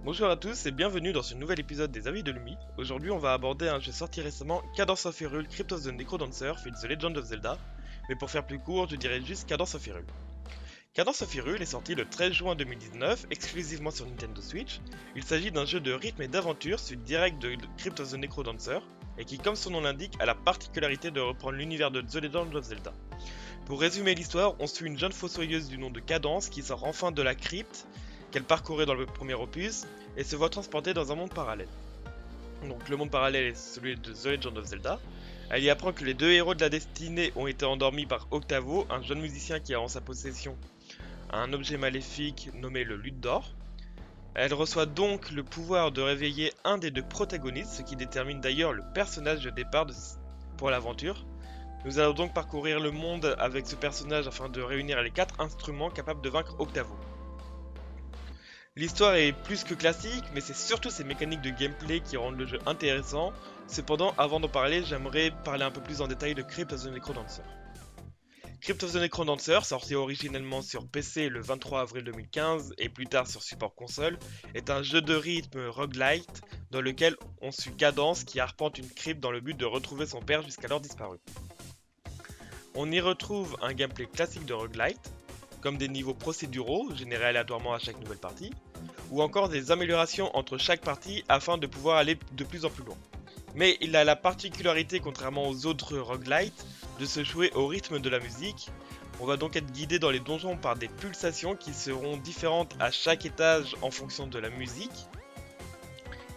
Bonjour à tous et bienvenue dans ce nouvel épisode des Avis de Lumi. Aujourd'hui on va aborder un jeu sorti récemment, Cadence of Hyrule Crypt of the Necrodancer with The Legend of Zelda. Mais pour faire plus court, je dirais juste Cadence of Hyrule. Cadence of Hyrule est sorti le 13 juin 2019, exclusivement sur Nintendo Switch. Il s'agit d'un jeu de rythme et d'aventure suite directe de Crypt of the Necrodancer, et qui comme son nom l'indique a la particularité de reprendre l'univers de The Legend of Zelda. Pour résumer l'histoire, on suit une jeune fossoyeuse du nom de Cadence qui sort enfin de la crypte qu'elle parcourait dans le premier opus et se voit transportée dans un monde parallèle. Donc le monde parallèle est celui de The Legend of Zelda. Elle y apprend que les deux héros de la destinée ont été endormis par Octavo, un jeune musicien qui a en sa possession un objet maléfique nommé le Lutte d'Or. Elle reçoit donc le pouvoir de réveiller un des deux protagonistes, ce qui détermine d'ailleurs le personnage de départ pour l'aventure. Nous allons donc parcourir le monde avec ce personnage afin de réunir les 4 instruments capables de vaincre Octavo. L'histoire est plus que classique, mais c'est surtout ses mécaniques de gameplay qui rendent le jeu intéressant. Cependant, avant d'en parler, j'aimerais parler un peu plus en détail de Crypt of the Necrodancer. Crypt of the Necrodancer, sorti originellement sur PC le 23 avril 2015 et plus tard sur support console, est un jeu de rythme roguelite dans lequel on suit Cadence qui arpente une crypte dans le but de retrouver son père jusqu'alors disparu. On y retrouve un gameplay classique de roguelite, comme des niveaux procéduraux générés aléatoirement à chaque nouvelle partie, ou encore des améliorations entre chaque partie afin de pouvoir aller de plus en plus loin. Mais il a la particularité, contrairement aux autres roguelites, de se jouer au rythme de la musique. On va donc être guidé dans les donjons par des pulsations qui seront différentes à chaque étage en fonction de la musique.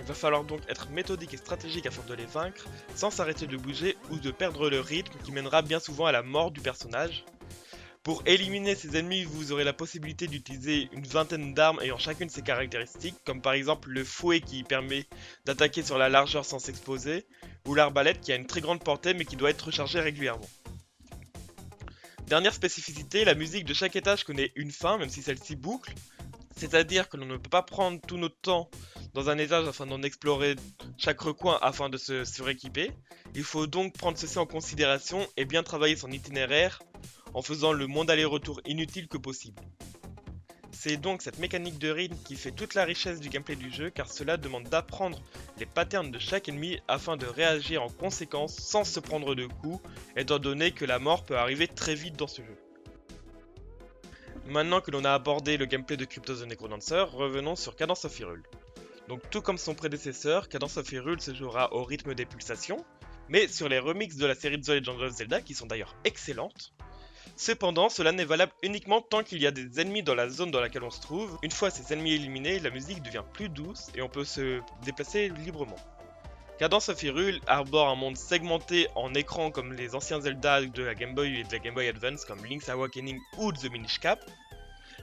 Il va falloir donc être méthodique et stratégique afin de les vaincre, sans s'arrêter de bouger ou de perdre le rythme qui mènera bien souvent à la mort du personnage. Pour éliminer ces ennemis, vous aurez la possibilité d'utiliser une vingtaine d'armes ayant chacune ses caractéristiques, comme par exemple le fouet qui permet d'attaquer sur la largeur sans s'exposer, ou l'arbalète qui a une très grande portée mais qui doit être rechargée régulièrement. Dernière spécificité, la musique de chaque étage connaît une fin, même si celle-ci boucle, c'est-à-dire que l'on ne peut pas prendre tout notre temps dans un étage afin d'en explorer chaque recoin afin de se suréquiper. Il faut donc prendre ceci en considération et bien travailler son itinéraire en faisant le moins d'aller-retour inutile que possible. C'est donc cette mécanique de rythme qui fait toute la richesse du gameplay du jeu, car cela demande d'apprendre les patterns de chaque ennemi afin de réagir en conséquence sans se prendre de coups, étant donné que la mort peut arriver très vite dans ce jeu. Maintenant que l'on a abordé le gameplay de Crypt of the Necrodancer, revenons sur Cadence of Hyrule. Donc tout comme son prédécesseur, Cadence of Hyrule se jouera au rythme des pulsations, mais sur les remixes de la série The Legend of Zelda qui sont d'ailleurs excellentes. Cependant, cela n'est valable uniquement tant qu'il y a des ennemis dans la zone dans laquelle on se trouve. Une fois ces ennemis éliminés, la musique devient plus douce et on peut se déplacer librement. Cadence of Hyrule arbore un monde segmenté en écrans comme les anciens Zelda de la Game Boy et de la Game Boy Advance comme Link's Awakening ou The Minish Cap.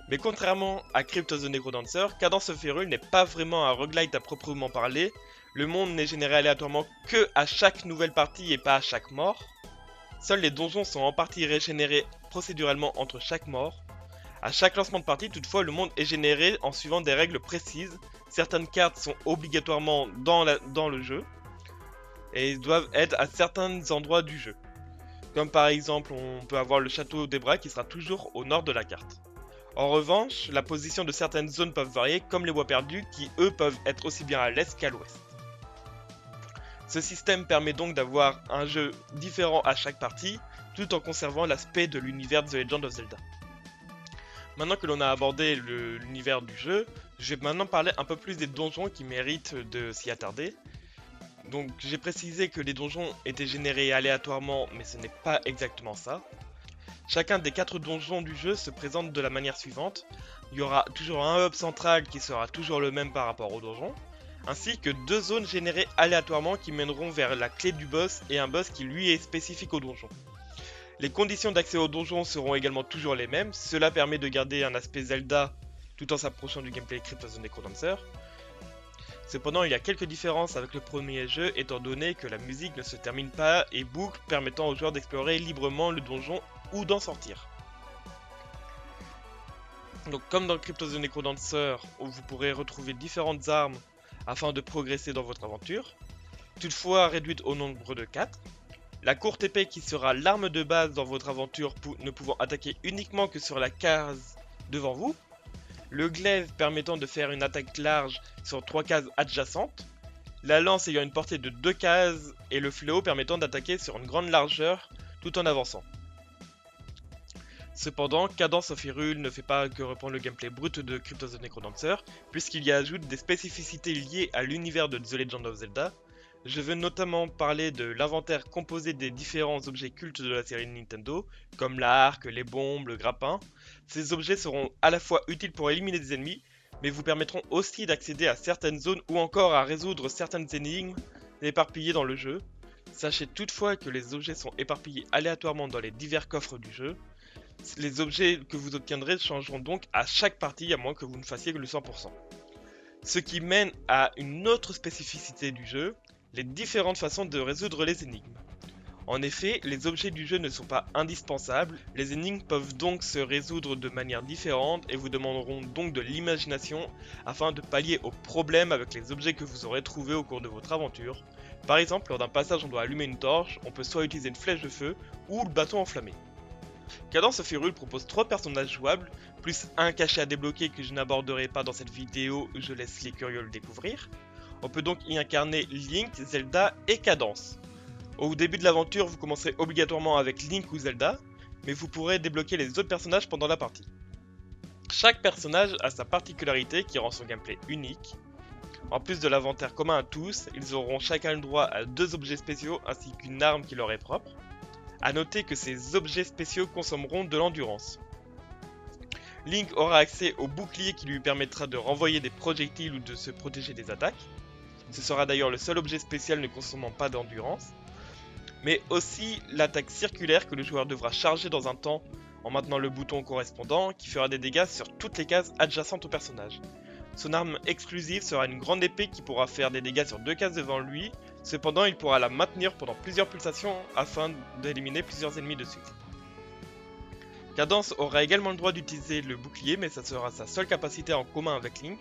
Mais contrairement à Crypt of the Necrodancer, Cadence of Hyrule n'est pas vraiment un roguelite à proprement parler. Le monde n'est généré aléatoirement que à chaque nouvelle partie et pas à chaque mort. Seuls les donjons sont en partie régénérés procéduralement entre chaque mort. À chaque lancement de partie, toutefois, le monde est généré en suivant des règles précises. Certaines cartes sont obligatoirement dans le jeu et doivent être à certains endroits du jeu. Comme par exemple, on peut avoir le château des Bras qui sera toujours au nord de la carte. En revanche, la position de certaines zones peuvent varier, comme les bois perdus qui eux peuvent être aussi bien à l'est qu'à l'ouest. Ce système permet donc d'avoir un jeu différent à chaque partie, tout en conservant l'aspect de l'univers de The Legend of Zelda. Maintenant que l'on a abordé l'univers du jeu, je vais maintenant parler un peu plus des donjons qui méritent de s'y attarder. Donc j'ai précisé que les donjons étaient générés aléatoirement, mais ce n'est pas exactement ça. Chacun des 4 donjons du jeu se présente de la manière suivante. Il y aura toujours un hub central qui sera toujours le même par rapport au donjon, ainsi que 2 zones générées aléatoirement qui mèneront vers la clé du boss et un boss qui lui est spécifique au donjon. Les conditions d'accès au donjon seront également toujours les mêmes, cela permet de garder un aspect Zelda tout en s'approchant du gameplay Crypt of the Necrodancer. Cependant, il y a quelques différences avec le premier jeu étant donné que la musique ne se termine pas et boucle, permettant aux joueurs d'explorer librement le donjon ou d'en sortir. Donc comme dans Crypt of the Necrodancer, où vous pourrez retrouver différentes armes afin de progresser dans votre aventure, toutefois réduite au nombre de 4. La courte épée qui sera l'arme de base dans votre aventure ne pouvant attaquer uniquement que sur la case devant vous, le glaive permettant de faire une attaque large sur 3 cases adjacentes, la lance ayant une portée de 2 cases et le fléau permettant d'attaquer sur une grande largeur tout en avançant. Cependant, Cadence of Hyrule ne fait pas que reprendre le gameplay brut de Crypt of the Necrodancer, puisqu'il y ajoute des spécificités liées à l'univers de The Legend of Zelda. Je veux notamment parler de l'inventaire composé des différents objets cultes de la série Nintendo, comme l'arc, les bombes, le grappin. Ces objets seront à la fois utiles pour éliminer des ennemis, mais vous permettront aussi d'accéder à certaines zones ou encore à résoudre certaines énigmes éparpillées dans le jeu. Sachez toutefois que les objets sont éparpillés aléatoirement dans les divers coffres du jeu. Les objets que vous obtiendrez changeront donc à chaque partie à moins que vous ne fassiez que le 100%. Ce qui mène à une autre spécificité du jeu, les différentes façons de résoudre les énigmes. En effet, les objets du jeu ne sont pas indispensables, les énigmes peuvent donc se résoudre de manière différente et vous demanderont donc de l'imagination afin de pallier aux problèmes avec les objets que vous aurez trouvés au cours de votre aventure. Par exemple, lors d'un passage on doit allumer une torche, on peut soit utiliser une flèche de feu ou le bâton enflammé. Cadence of Hyrule propose 3 personnages jouables, plus un caché à débloquer que je n'aborderai pas dans cette vidéo, je laisse les curieux le découvrir. On peut donc y incarner Link, Zelda et Cadence. Au début de l'aventure, vous commencerez obligatoirement avec Link ou Zelda, mais vous pourrez débloquer les autres personnages pendant la partie. Chaque personnage a sa particularité qui rend son gameplay unique. En plus de l'inventaire commun à tous, ils auront chacun le droit à 2 objets spéciaux ainsi qu'une arme qui leur est propre. A noter que ces objets spéciaux consommeront de l'endurance. Link aura accès au bouclier qui lui permettra de renvoyer des projectiles ou de se protéger des attaques. Ce sera d'ailleurs le seul objet spécial ne consommant pas d'endurance. Mais aussi l'attaque circulaire que le joueur devra charger dans un temps en maintenant le bouton correspondant qui fera des dégâts sur toutes les cases adjacentes au personnage. Son arme exclusive sera une grande épée qui pourra faire des dégâts sur 2 cases devant lui. Cependant, il pourra la maintenir pendant plusieurs pulsations afin d'éliminer plusieurs ennemis de suite. Cadence aura également le droit d'utiliser le bouclier, mais ça sera sa seule capacité en commun avec Link.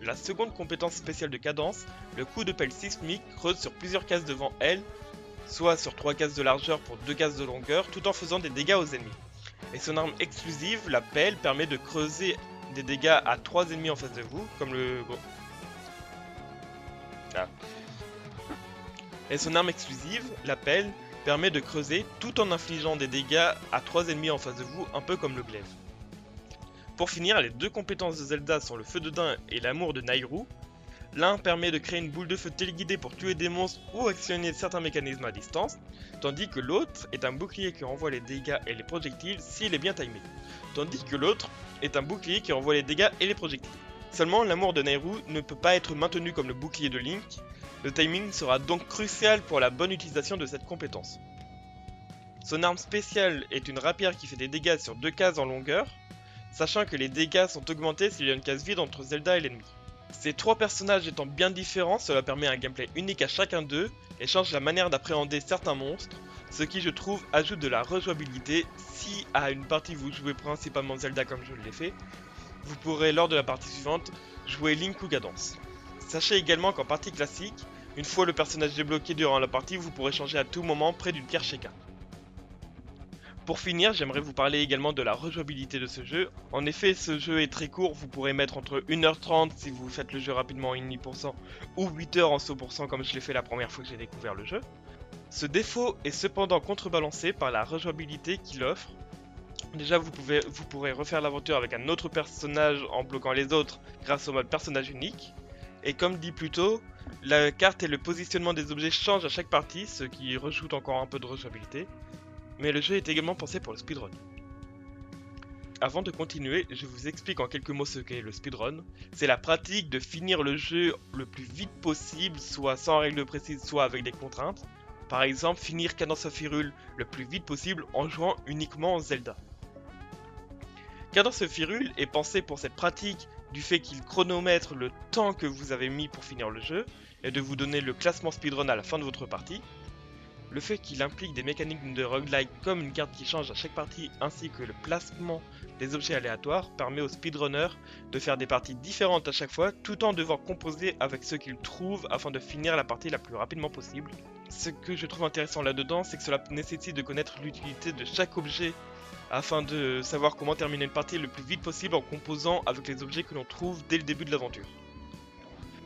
La seconde compétence spéciale de Cadence, le coup de pelle sismique, creuse sur plusieurs cases devant elle, soit sur 3 cases de largeur pour 2 cases de longueur, tout en faisant des dégâts aux ennemis. Et son arme exclusive, la pelle, permet de creuser des dégâts à 3 ennemis en face de vous, comme le... Et son arme exclusive, la pelle, permet de creuser tout en infligeant des dégâts à 3 ennemis en face de vous, un peu comme le glaive. Pour finir, les 2 compétences de Zelda sont le feu de daim et l'amour de Nayru. L'un permet de créer une boule de feu téléguidée pour tuer des monstres ou actionner certains mécanismes à distance, tandis que l'autre est un bouclier qui renvoie les dégâts et les projectiles s'il est bien timé. Tandis que l'autre est un bouclier qui renvoie les dégâts et les projectiles. Seulement, l'amour de Nayru ne peut pas être maintenu comme le bouclier de Link. Le timing sera donc crucial pour la bonne utilisation de cette compétence. Son arme spéciale est une rapière qui fait des dégâts sur 2 cases en longueur, sachant que les dégâts sont augmentés s'il y a une case vide entre Zelda et l'ennemi. Ces 3 personnages étant bien différents, cela permet un gameplay unique à chacun d'eux et change la manière d'appréhender certains monstres, ce qui je trouve ajoute de la rejouabilité. Si à une partie vous jouez principalement Zelda comme je l'ai fait, vous pourrez lors de la partie suivante jouer Link ou Cadence. Sachez également qu'en partie classique, une fois le personnage débloqué durant la partie, vous pourrez changer à tout moment près d'une pierre Sheikah. Pour finir, j'aimerais vous parler également de la rejouabilité de ce jeu. En effet, ce jeu est très court, vous pourrez mettre entre 1h30 si vous faites le jeu rapidement en 1,5% ou 8h en 100% comme je l'ai fait la première fois que j'ai découvert le jeu. Ce défaut est cependant contrebalancé par la rejouabilité qu'il offre. Déjà, vous pourrez refaire l'aventure avec un autre personnage en bloquant les autres grâce au mode personnage unique. Et comme dit plus tôt, la carte et le positionnement des objets changent à chaque partie, ce qui rajoute encore un peu de rejouabilité. Mais le jeu est également pensé pour le speedrun. Avant de continuer, je vous explique en quelques mots ce qu'est le speedrun. C'est la pratique de finir le jeu le plus vite possible, soit sans règles précises, soit avec des contraintes. Par exemple, finir Cadence of Hyrule le plus vite possible en jouant uniquement en Zelda. Cadence of Hyrule est pensé pour cette pratique du fait qu'il chronomètre le temps que vous avez mis pour finir le jeu et de vous donner le classement speedrun à la fin de votre partie. Le fait qu'il implique des mécaniques de roguelike comme une carte qui change à chaque partie ainsi que le placement des objets aléatoires permet aux speedrunners de faire des parties différentes à chaque fois tout en devant composer avec ce qu'ils trouvent afin de finir la partie la plus rapidement possible. Ce que je trouve intéressant là-dedans, c'est que cela nécessite de connaître l'utilité de chaque objet afin de savoir comment terminer une partie le plus vite possible en composant avec les objets que l'on trouve dès le début de l'aventure.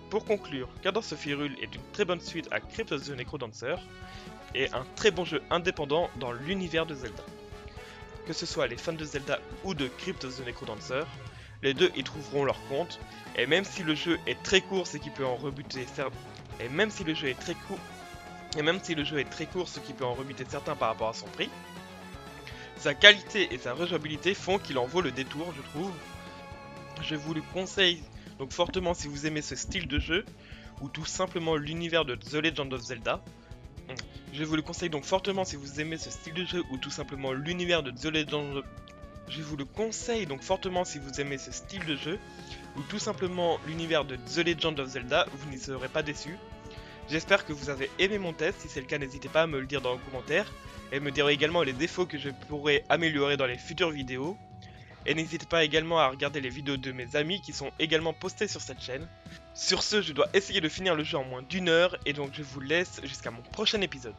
Pour conclure, Cadence of Hyrule est une très bonne suite à Crypt of the Necrodancer et un très bon jeu indépendant dans l'univers de Zelda. Que ce soit les fans de Zelda ou de Crypt of the Necrodancer, les deux y trouveront leur compte, et même si le jeu est très court, ce qui peut en rebuter certains par rapport à son prix, sa qualité et sa rejouabilité font qu'il en vaut le détour, je trouve. Je vous le conseille donc fortement si vous aimez ce style de jeu, ou tout simplement l'univers de The Legend of Zelda. Je vous le conseille donc fortement si vous aimez ce style de jeu, ou tout simplement l'univers de The Legend of... Je vous le conseille donc fortement si vous aimez ce style de jeu, ou tout simplement l'univers de The Legend of Zelda, vous n'y serez pas déçus. J'espère que vous avez aimé mon test, si c'est le cas n'hésitez pas à me le dire dans les commentaires, et me dire également les défauts que je pourrais améliorer dans les futures vidéos. Et n'hésitez pas également à regarder les vidéos de mes amis qui sont également postées sur cette chaîne. Sur ce, je dois essayer de finir le jeu en moins d'1 heure, et donc je vous laisse jusqu'à mon prochain épisode.